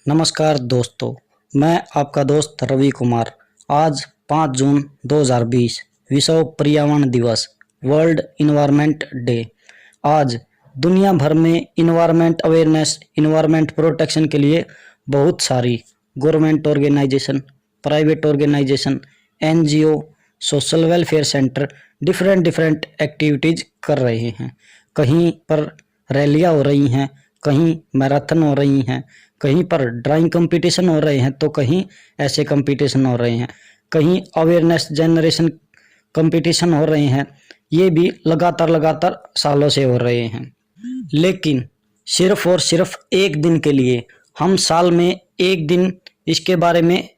नमस्कार दोस्तों, मैं आपका दोस्त रवि कुमार। आज 5 जून 2020 विश्व पर्यावरण दिवस, वर्ल्ड इन्वायरमेंट डे। आज दुनिया भर में इन्वायरमेंट अवेयरनेस, इन्वायरमेंट प्रोटेक्शन के लिए बहुत सारी government organisation, private organisation, NGO, social welfare centre different activities कर रहे हैं। कहीं पर रैलियां हो रही हैं, कहीं मैराथन हो रही हैं, कहीं पर ड्राइंग कंपटीशन हो रहे हैं, तो कहीं ऐसे कंपटीशन हो रहे हैं, कहीं अवेयरनेस जनरेशन कंपटीशन हो रहे हैं। ये भी लगातार सालों से हो रहे हैं। लेकिन सिर्फ और सिर्फ एक दिन के लिए हम साल में एक दिन इसके बारे में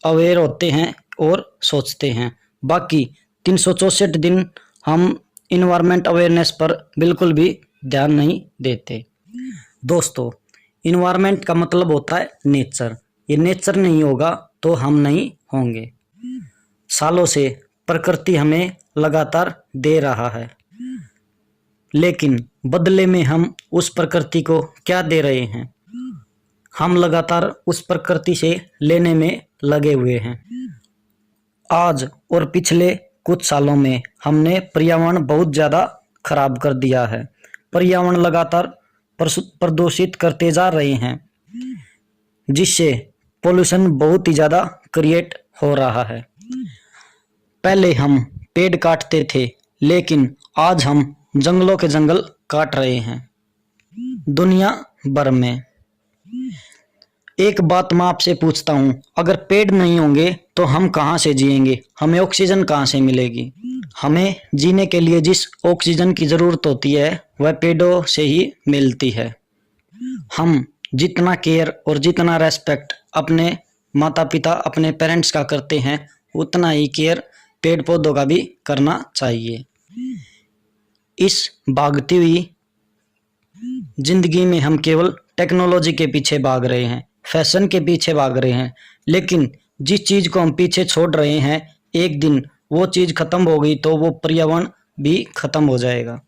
अवेयर होते हैं और सोचते हैं। बाकी 364 दिन हम इन्वायरमेंट अवेयरनेस पर बिल्कुल भी ध्यान नहीं देते। दोस्तों, इन्वायरमेंट का मतलब होता है नेचर। ये नेचर नहीं होगा तो हम नहीं होंगे। सालों से प्रकृति हमें लगातार दे रहा है, लेकिन बदले में हम उस प्रकृति को क्या दे रहे हैं? हम लगातार उस प्रकृति से लेने में लगे हुए हैं। आज और पिछले कुछ सालों में हमने पर्यावरण बहुत ज़्यादा खराब कर दिया है। पर्यावरण लगातार प्रदूषित करते जा रहे हैं, जिससे पोल्यूशन बहुत ही ज़्यादा क्रिएट हो रहा है। पहले हम पेड़ काटते थे, लेकिन आज हम जंगलों के जंगल काट रहे हैं दुनिया भर में। एक बात मैं आपसे पूछता हूँ, अगर पेड़ नहीं होंगे तो हम कहाँ से जिएंगे? हमें ऑक्सीजन कहाँ से मिलेगी? हमें जीने के लिए जिस ऑक्सीजन की ज़रूरत होती है वह पेड़ों से ही मिलती है। हम जितना केयर और जितना रेस्पेक्ट अपने माता पिता, अपने पेरेंट्स का करते हैं, उतना ही केयर पेड़ पौधों का भी करना चाहिए। इस भागती हुई जिंदगी में हम केवल टेक्नोलॉजी के पीछे भाग रहे हैं, फैशन के पीछे भाग रहे हैं, लेकिन जिस चीज़ को हम पीछे छोड़ रहे हैं, एक दिन वो चीज़ खत्म हो गई तो वो पर्यावरण भी खत्म हो जाएगा।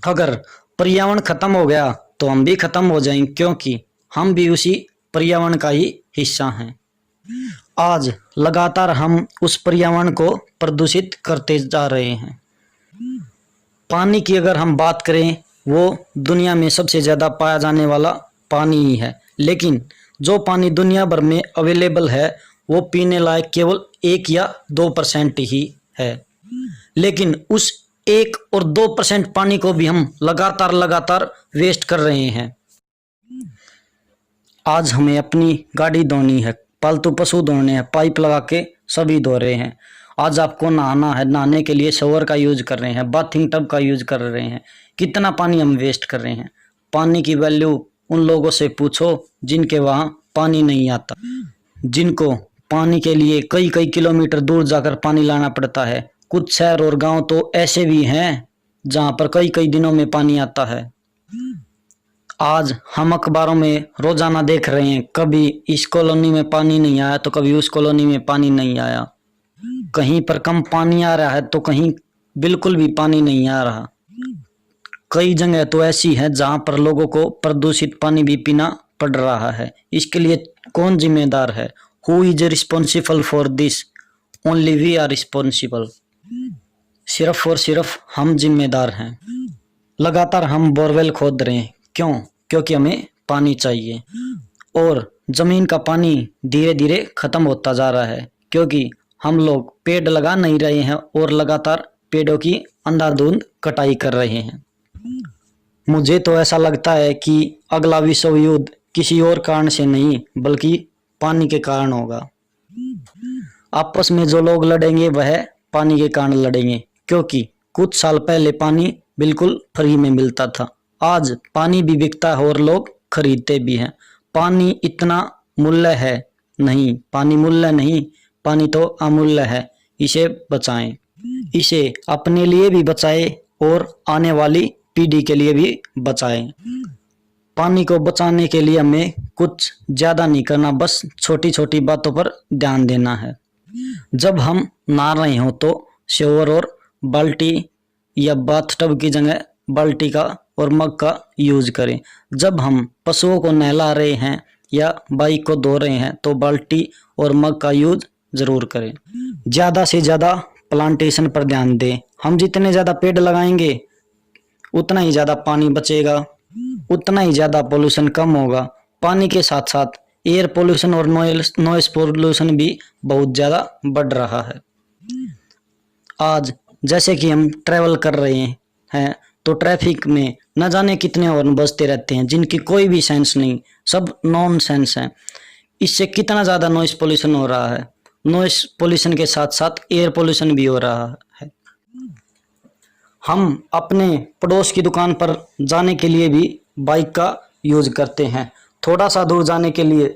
अगर पर्यावरण खत्म हो गया तो हम भी खत्म हो जाएंगे, क्योंकि हम भी उसी पर्यावरण का ही हिस्सा हैं। आज लगातार हम उस पर्यावरण को प्रदूषित करते जा रहे हैं। पानी की अगर हम बात करें, वो दुनिया में सबसे ज़्यादा पाया जाने वाला पानी ही है, लेकिन जो पानी दुनिया भर में अवेलेबल है वो पीने लायक केवल 1 या 2% ही है। लेकिन उस 1 और 2% पानी को भी हम लगातार वेस्ट कर रहे हैं। आज हमें अपनी गाड़ी धोनी है, पालतू पशु धोने हैं, पाइप लगा के सभी धो रहे हैं। आज आपको नहाना है, नहाने के लिए शॉवर का यूज कर रहे हैं, बाथिंग टब का यूज कर रहे हैं। कितना पानी हम वेस्ट कर रहे हैं। पानी की वैल्यू उन लोगों से पूछो जिनके वहाँ पानी नहीं आता, जिनको पानी के लिए कई किलोमीटर दूर जाकर पानी लाना पड़ता है। कुछ शहर और गांव तो ऐसे भी हैं जहां पर कई दिनों में पानी आता है। आज हम अखबारों में रोजाना देख रहे हैं, कभी इस कॉलोनी में पानी नहीं आया तो कभी उस कॉलोनी में पानी नहीं आया। कहीं पर कम पानी आ रहा है तो कहीं बिल्कुल भी पानी नहीं आ रहा। कई जगह तो ऐसी है जहां पर लोगों को प्रदूषित पानी भी पीना पड़ रहा है। इसके लिए कौन जिम्मेदार है? Who is responsible for this? Only we are responsible. सिर्फ और सिर्फ हम जिम्मेदार हैं। लगातार हम बोरवेल खोद रहे हैं, क्यों? क्योंकि हमें पानी चाहिए, और जमीन का पानी धीरे धीरे खत्म होता जा रहा है, क्योंकि हम लोग पेड़ लगा नहीं रहे हैं और लगातार पेड़ों की अंधाधुंध कटाई कर रहे हैं। मुझे तो ऐसा लगता है कि अगला विश्व युद्ध किसी और कारण से नहीं बल्कि पानी के कारण होगा। आपस में जो लोग लड़ेंगे वह पानी के कारण लड़ेंगे, क्योंकि कुछ साल पहले पानी बिल्कुल फ्री में मिलता था। आज पानी भी बिकता है और लोग खरीदते भी हैं। पानी इतना मूल्य है नहीं, पानी मूल्य नहीं, पानी तो अमूल्य है। इसे बचाएं, इसे अपने लिए भी बचाएं और आने वाली पीढ़ी के लिए भी बचाएं। पानी को बचाने के लिए हमें कुछ ज़्यादा नहीं करना, बस छोटी छोटी बातों पर ध्यान देना है। जब हम नहा रहे हो तो शॉवर और बाल्टी या बाथटब की जगह बाल्टी का और मग का यूज करें। जब हम पशुओं को नहला रहे हैं या बाइक को धो रहे हैं तो बाल्टी और मग का यूज जरूर करें। ज़्यादा से ज़्यादा प्लांटेशन पर ध्यान दें। हम जितने ज़्यादा पेड़ लगाएंगे उतना ही ज़्यादा पानी बचेगा, उतना ही ज़्यादा पोल्यूशन कम होगा। पानी के साथ साथ एयर पोल्यूशन और नॉइस पोल्यूशन भी बहुत ज़्यादा बढ़ रहा है। आज जैसे कि हम ट्रैवल कर रहे हैं तो ट्रैफिक में न जाने कितने हॉर्न बजते रहते हैं जिनकी कोई भी सेंस नहीं, सब नॉन सेंस हैं। इससे कितना ज़्यादा नॉइस पोल्यूशन हो रहा है। नॉइस पोल्यूशन के साथ साथ एयर पोल्यूशन भी हो रहा है। हम अपने पड़ोस की दुकान पर जाने के लिए भी बाइक का यूज करते हैं, थोड़ा सा दूर जाने के लिए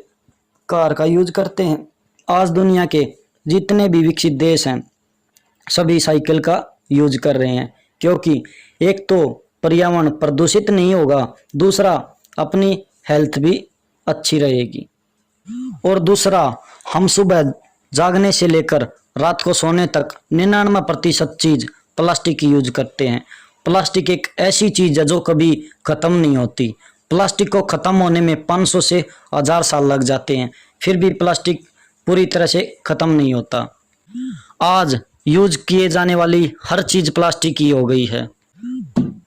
कार का यूज करते हैं। आज दुनिया के जितने भी विकसित देश हैं सभी साइकिल का यूज कर रहे हैं, क्योंकि एक तो पर्यावरण प्रदूषित नहीं होगा, दूसरा अपनी हेल्थ भी अच्छी रहेगी, और दूसरा हम सुबह जागने से लेकर रात को सोने तक 99% चीज प्लास्टिक की यूज करते हैं। प्लास्टिक एक ऐसी चीज है जो कभी खत्म नहीं होती। प्लास्टिक को खत्म होने में 500 से 1000 साल लग जाते हैं, फिर भी प्लास्टिक पूरी तरह से खत्म नहीं होता। आज यूज किए जाने वाली हर चीज प्लास्टिक की हो गई है।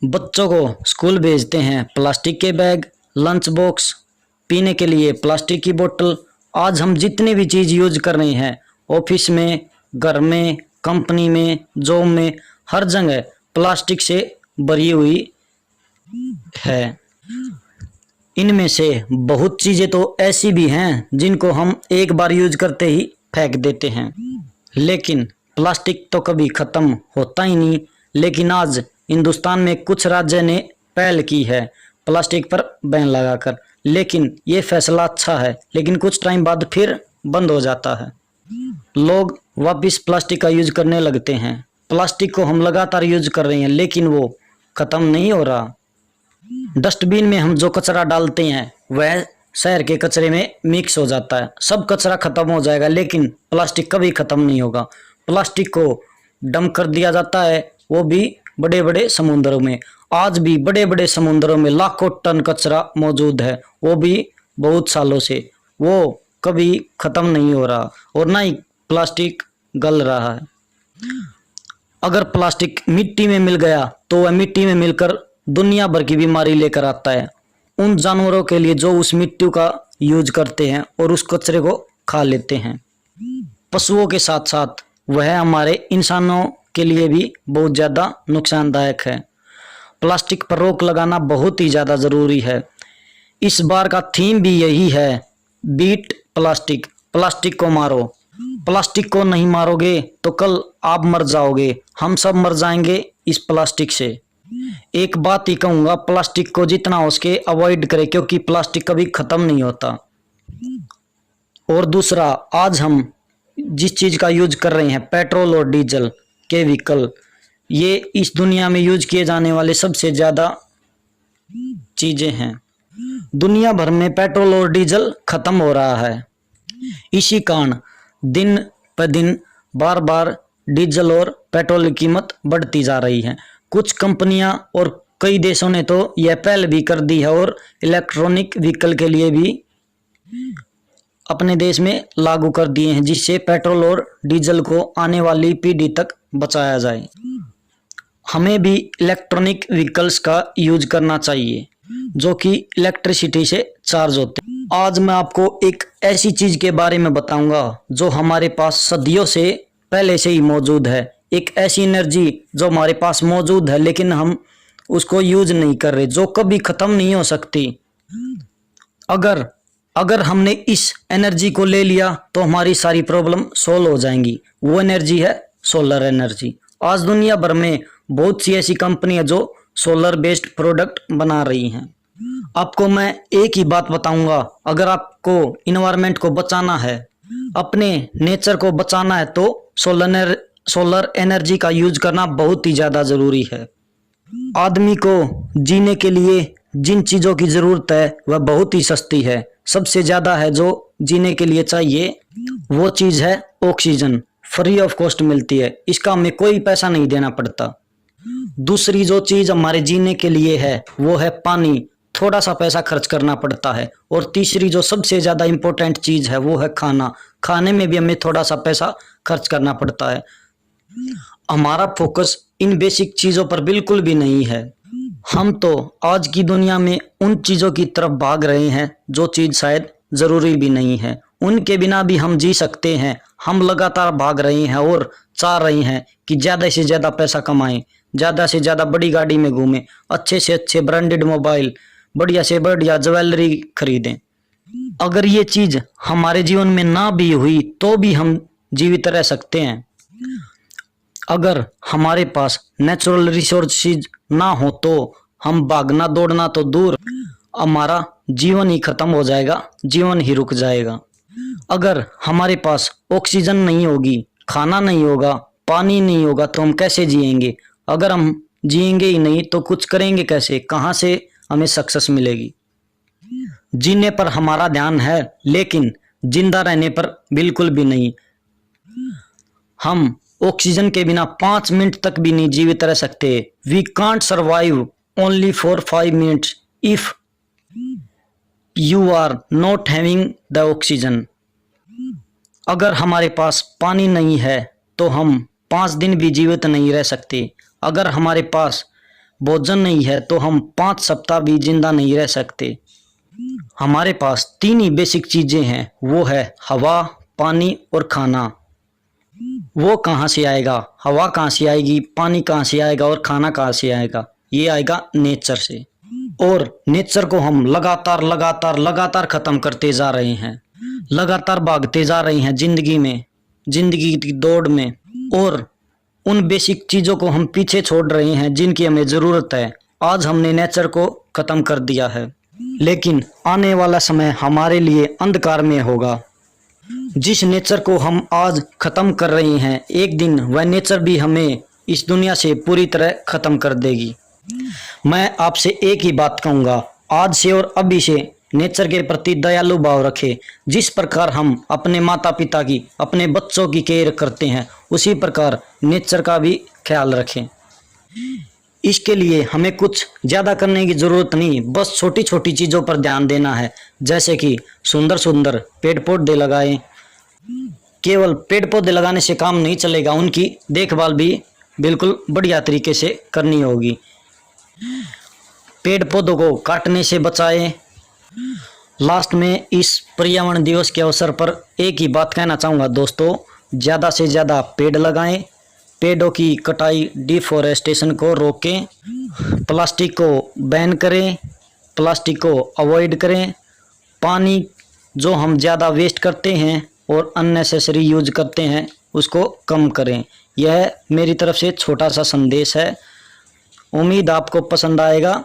बच्चों को स्कूल भेजते हैं प्लास्टिक के बैग, लंच बॉक्स, पीने के लिए प्लास्टिक की बोतल। आज हम जितने भी चीज यूज कर रहे हैं ऑफिस में, घर में, कंपनी में, जॉब में, हर जगह प्लास्टिक से भरी हुई है। इनमें से बहुत चीजें तो ऐसी भी हैं जिनको हम एक बार यूज करते ही फेंक देते हैं, लेकिन प्लास्टिक तो कभी खत्म होता ही नहीं। लेकिन आज हिंदुस्तान में कुछ राज्य ने पहल की है प्लास्टिक पर बैन लगाकर, लेकिन ये फैसला अच्छा है, लेकिन कुछ टाइम बाद फिर बंद हो जाता है। लोग वापस प्लास्टिक का यूज करने लगते हैं। प्लास्टिक को हम लगातार यूज कर रहे हैं लेकिन वो खत्म नहीं हो रहा। डस्टबिन में हम जो कचरा डालते हैं वह शहर के कचरे में मिक्स हो जाता है। सब कचरा खत्म हो जाएगा लेकिन प्लास्टिक कभी खत्म नहीं होगा। प्लास्टिक को डंप कर दिया जाता है, वो भी बड़े बड़े समुद्रों में। आज भी बड़े बड़े समुद्रों में लाखों टन कचरा मौजूद है, वो भी बहुत सालों से, वो कभी खत्म नहीं हो रहा और ना ही प्लास्टिक गल रहा है। अगर प्लास्टिक मिट्टी में मिल गया तो वह मिट्टी में मिलकर दुनिया भर की बीमारी लेकर आता है उन जानवरों के लिए जो उस मिट्टी का यूज करते हैं और उस कचरे को खा लेते हैं। पशुओं के साथ साथ वह हमारे इंसानों के लिए भी बहुत ज़्यादा नुकसानदायक है। प्लास्टिक पर रोक लगाना बहुत ही ज़्यादा ज़रूरी है। इस बार का थीम भी यही है, बीट प्लास्टिक, प्लास्टिक को मारो। प्लास्टिक को नहीं मारोगे तो कल आप मर जाओगे, हम सब मर जाएंगे इस प्लास्टिक से। एक बात ही कहूँगा, प्लास्टिक को जितना हो सके अवॉइड करें, क्योंकि प्लास्टिक कभी ख़त्म नहीं होता। और दूसरा, आज हम जिस चीज़ का यूज कर रहे हैं पेट्रोल और डीजल के व्हीकल, ये इस दुनिया में यूज किए जाने वाले सबसे ज़्यादा चीज़ें हैं। दुनिया भर में पेट्रोल और डीजल खत्म हो रहा है। इसी कारण दिन पर दिन बार बार डीजल और पेट्रोल की कीमत बढ़ती जा रही है। कुछ कंपनियां और कई देशों ने तो यह पहल भी कर दी है और इलेक्ट्रॉनिक व्हीकल के लिए भी अपने देश में लागू कर दिए हैं, जिससे पेट्रोल और डीजल को आने वाली पीढ़ी तक बचाया जाए। हमें भी इलेक्ट्रॉनिक व्हीकल्स का यूज करना चाहिए जो कि इलेक्ट्रिसिटी से चार्ज होते हैं। आज मैं आपको एक ऐसी चीज के बारे में बताऊंगा जो हमारे पास सदियों से पहले से ही मौजूद है। एक ऐसी एनर्जी जो हमारे पास मौजूद है लेकिन हम उसको यूज नहीं कर रहे, जो कभी खत्म नहीं हो सकती। अगर हमने इस एनर्जी को ले लिया तो हमारी सारी प्रॉब्लम सोल्व हो जाएंगी। वो एनर्जी है सोलर एनर्जी। आज दुनिया भर में बहुत सी ऐसी कंपनियां जो सोलर बेस्ड प्रोडक्ट बना रही हैं। आपको मैं एक ही बात बताऊंगा, अगर आपको इन्वायरमेंट को बचाना है, अपने नेचर को बचाना है, तो सोलर एनर्जी का यूज करना बहुत ही ज़्यादा ज़रूरी है। आदमी को जीने के लिए जिन चीज़ों की ज़रूरत है वह बहुत ही सस्ती है। सबसे ज़्यादा है जो जीने के लिए चाहिए वो चीज़ है ऑक्सीजन, फ्री ऑफ कॉस्ट मिलती है, इसका हमें कोई पैसा नहीं देना पड़ता। दूसरी जो चीज़ हमारे जीने के लिए है वो है पानी। थोड़ा सा पैसा खर्च करना पड़ता है। और तीसरी जो सबसे ज़्यादा इम्पोर्टेंट चीज़ है वो है खाना। खाने में भी हमें थोड़ा सा पैसा खर्च करना पड़ता है। हमारा फोकस इन बेसिक चीज़ों पर बिल्कुल भी नहीं है। हम तो आज की दुनिया में उन चीज़ों की तरफ भाग रहे हैं जो चीज़ शायद ज़रूरी भी नहीं है। उनके बिना भी हम जी सकते हैं। हम लगातार भाग रहे हैं और चाह रहे हैं कि ज़्यादा से ज़्यादा पैसा कमाएं, ज़्यादा से ज़्यादा बड़ी गाड़ी में घूमें, अच्छे से अच्छे ब्रांडेड मोबाइल, बढ़िया से बढ़िया ज्वेलरी खरीदें। अगर ये चीज़ हमारे जीवन में ना भी हुई तो भी हम जीवित रह सकते हैं। अगर हमारे पास नेचुरल रिसोर्सेज ना हो तो हम भागना दौड़ना तो दूर, हमारा जीवन ही खत्म हो जाएगा, जीवन ही रुक जाएगा। अगर हमारे पास ऑक्सीजन नहीं होगी, खाना नहीं होगा, पानी नहीं होगा तो हम कैसे जिएंगे? अगर हम जिएंगे ही नहीं तो कुछ करेंगे कैसे? कहाँ से हमें सक्सेस मिलेगी? जीने पर हमारा ध्यान है लेकिन जिंदा रहने पर बिल्कुल भी नहीं। हम ऑक्सीजन के बिना 5 मिनट तक भी नहीं जीवित रह सकते। We can't survive only for 5 minutes if you are not having the oxygen. अगर हमारे पास पानी नहीं है तो हम 5 दिन भी जीवित नहीं रह सकते। अगर हमारे पास भोजन नहीं है तो हम 5 सप्ताह भी जिंदा नहीं रह सकते। हमारे पास 3 ही बेसिक चीजें हैं, वो है हवा, पानी और खाना। वो कहाँ से आएगा? हवा कहाँ से आएगी? पानी कहाँ से आएगा? और खाना कहाँ से आएगा? ये आएगा नेचर से। और नेचर को हम लगातार लगातार लगातार खत्म करते जा रहे हैं, लगातार भागते जा रहे हैं जिंदगी में, जिंदगी की दौड़ में, और उन बेसिक चीजों को हम पीछे छोड़ रहे हैं जिनकी हमें जरूरत है। आज हमने नेचर को खत्म कर दिया है, लेकिन आने वाला समय हमारे लिए अंधकार में होगा। जिस नेचर को हम आज खत्म कर रहे हैं, एक दिन वह नेचर भी हमें इस दुनिया से पूरी तरह खत्म कर देगी। मैं आपसे एक ही बात कहूँगा, आज से और अभी से नेचर के प्रति दयालु भाव रखें। जिस प्रकार हम अपने माता पिता की, अपने बच्चों की केयर करते हैं, उसी प्रकार नेचर का भी ख्याल रखें। इसके लिए हमें कुछ ज़्यादा करने की ज़रूरत नहीं, बस छोटी छोटी चीज़ों पर ध्यान देना है। जैसे कि सुंदर सुंदर पेड़ पौधे लगाएं। केवल पेड़ पौधे लगाने से काम नहीं चलेगा, उनकी देखभाल भी बिल्कुल बढ़िया तरीके से करनी होगी। पेड़ पौधों को काटने से बचाएं। लास्ट में इस पर्यावरण दिवस के अवसर पर एक ही बात कहना चाहूँगा दोस्तों, ज़्यादा से ज़्यादा पेड़ लगाएं, पेड़ों की कटाई डिफॉरेस्टेशन को रोकें, प्लास्टिक को बैन करें, प्लास्टिक को अवॉइड करें, पानी जो हम ज़्यादा वेस्ट करते हैं और अननेसेसरी यूज करते हैं उसको कम करें। यह मेरी तरफ से छोटा सा संदेश है। उम्मीद आपको पसंद आएगा।